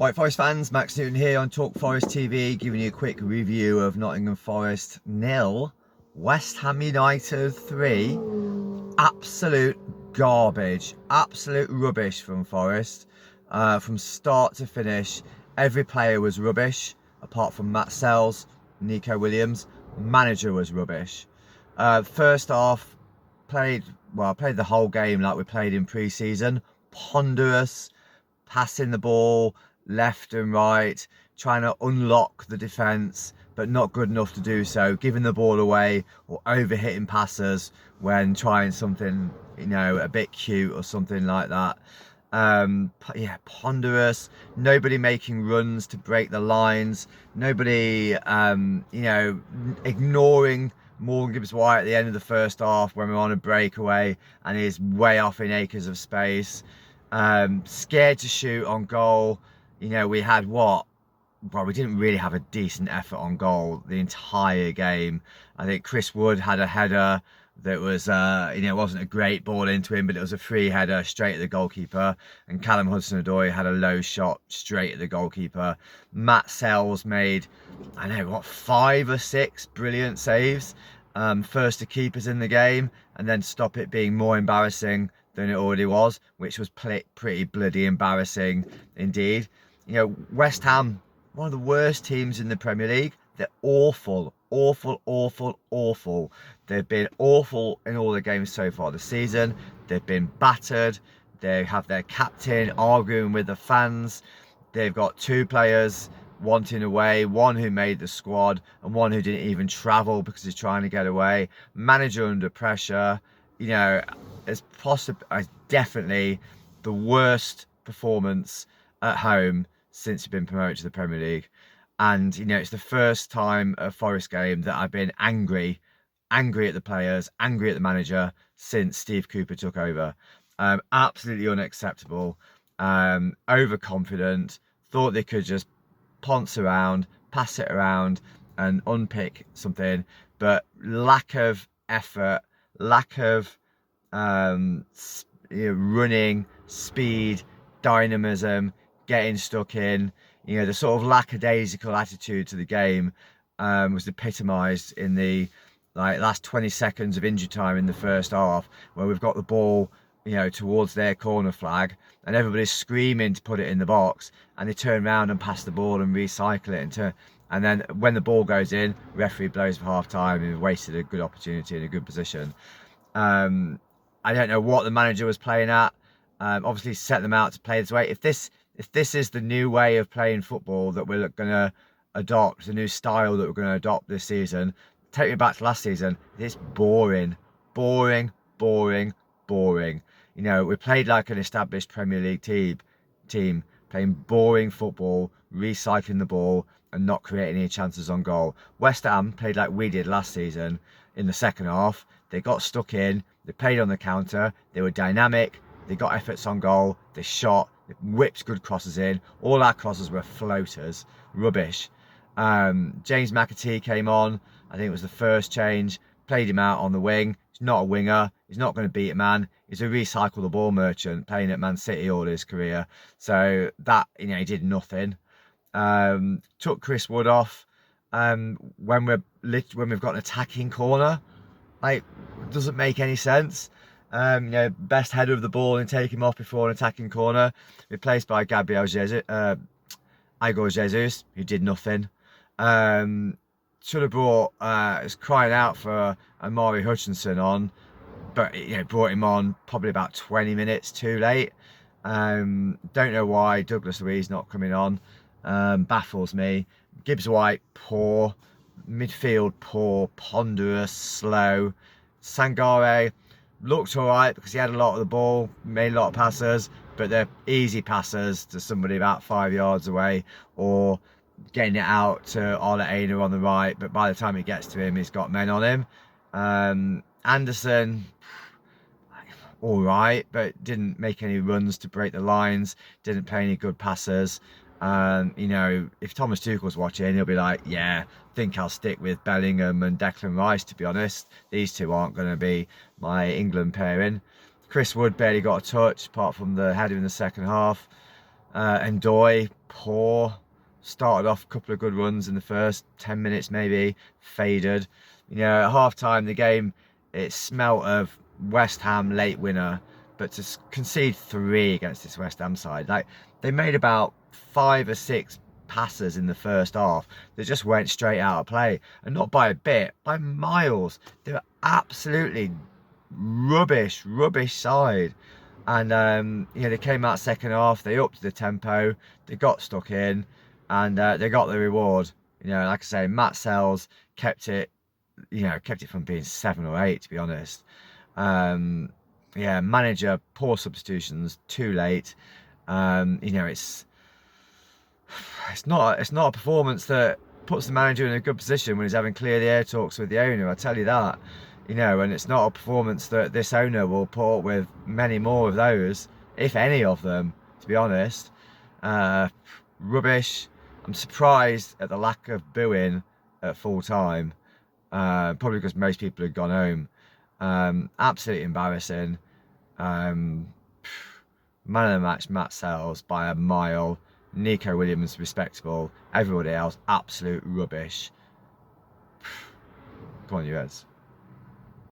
Right, Forest fans, Max Newton here on Talk Forest TV, giving you a quick review of Nottingham Forest 0, West Ham United 3. Absolute garbage, absolute rubbish from Forest. From start to finish, every player was rubbish, apart from Matt Sells, Nico Williams. Manager was rubbish. First half, played the whole game like we played in pre-season. Ponderous, passing the ball left and right, trying to unlock the defence, but not good enough to do so, giving the ball away or over-hitting passers when trying something, a bit cute or something like that. Yeah, ponderous, nobody making runs to break the lines, nobody, ignoring Morgan Gibbs-White at the end of the first half when we're on a breakaway and he's way off in acres of space. Scared to shoot on goal. We had we didn't really have a decent effort on goal the entire game. I think Chris Wood had a header that was, it wasn't a great ball into him, but it was a free header straight at the goalkeeper. And Callum Hudson-Odoi had a low shot straight at the goalkeeper. Matt Sells made, 5 or 6 brilliant saves. First to keepers in the game, and then stop it being more embarrassing than it already was, which was pretty bloody embarrassing indeed. West Ham, one of the worst teams in the Premier League. They're awful, awful, awful, awful. They've been awful in all the games so far this season. They've been battered. They have their captain arguing with the fans. They've got 2 players wanting away, one who made the squad and one who didn't even travel because he's trying to get away. Manager under pressure. It's definitely the worst performance at home since we've been promoted to the Premier League. And it's the first time a Forest game that I've been angry at the players, angry at the manager since Steve Cooper took over. Absolutely unacceptable. Overconfident, thought they could just ponce around, pass it around and unpick something, but lack of effort, lack of running, speed, dynamism, getting stuck in, the sort of lackadaisical attitude to the game was epitomised in the last 20 seconds of injury time in the first half, where we've got the ball towards their corner flag and everybody's screaming to put it in the box, and they turn around and pass the ball and recycle it and then when the ball goes in, referee blows for half time and we've wasted a good opportunity in a good position. I don't know what the manager was playing at. Obviously set them out to play this way. If this is the new way of playing football that we're going to adopt, the new style that we're going to adopt this season, take me back to last season. It's boring. We played like an established Premier League team, playing boring football, recycling the ball and not creating any chances on goal. West Ham played like we did last season in the second half. They got stuck in, they played on the counter, they were dynamic, they got efforts on goal, they shot, they whipped good crosses in. All our crosses were floaters, rubbish. James McAtee came on, I think it was the first change, played him out on the wing. He's not a winger, he's not going to beat a man, he's a recycle the ball merchant playing at Man City all his career. So that, he did nothing. Took Chris Wood off when we've got an attacking corner. Doesn't make any sense. Best header of the ball and take him off before an attacking corner, replaced by Igor Jesus, who did nothing. Should have brought, was crying out for Amari Hutchinson on, but brought him on probably about 20 minutes too late. Don't know why Douglas Luiz not coming on. Baffles me. Gibbs-White poor, midfield poor, ponderous, slow. Sangare looked alright because he had a lot of the ball, made a lot of passes, but they're easy passes to somebody about 5 yards away, or getting it out to Ola Aina on the right, but by the time it gets to him, he's got men on him. Anderson, alright, but didn't make any runs to break the lines, didn't play any good passes. If Thomas Tuchel's watching, he'll be like, yeah, I think I'll stick with Bellingham and Declan Rice, to be honest. These two aren't going to be my England pairing. Chris Wood barely got a touch, apart from the header in the second half. Endoy, poor. Started off a couple of good runs in the first 10 minutes maybe, faded. You know, at half time the game, it smelt of West Ham late winner, but to concede 3 against this West Ham side, like they made about 5 or 6 passes in the first half that just went straight out of play, and not by a bit, by miles. They were absolutely rubbish side. And you know, they came out second half, they upped the tempo, they got stuck in, and they got the reward. You know, like I say, Matt Sells kept it, you know, kept it from being 7 or 8, to be honest. Yeah, manager, poor substitutions, too late. You know, it's not a performance that puts the manager in a good position when he's having clear the air talks with the owner, I tell you that. You know, and it's not a performance that this owner will put up with many more of those, if any of them, to be honest. Rubbish. I'm surprised at the lack of booing at full time, probably because most people had gone home. Absolutely embarrassing. Man of the match, Matt Sells by a mile. Nico Williams respectable. Everybody else absolute rubbish. Come on, you guys.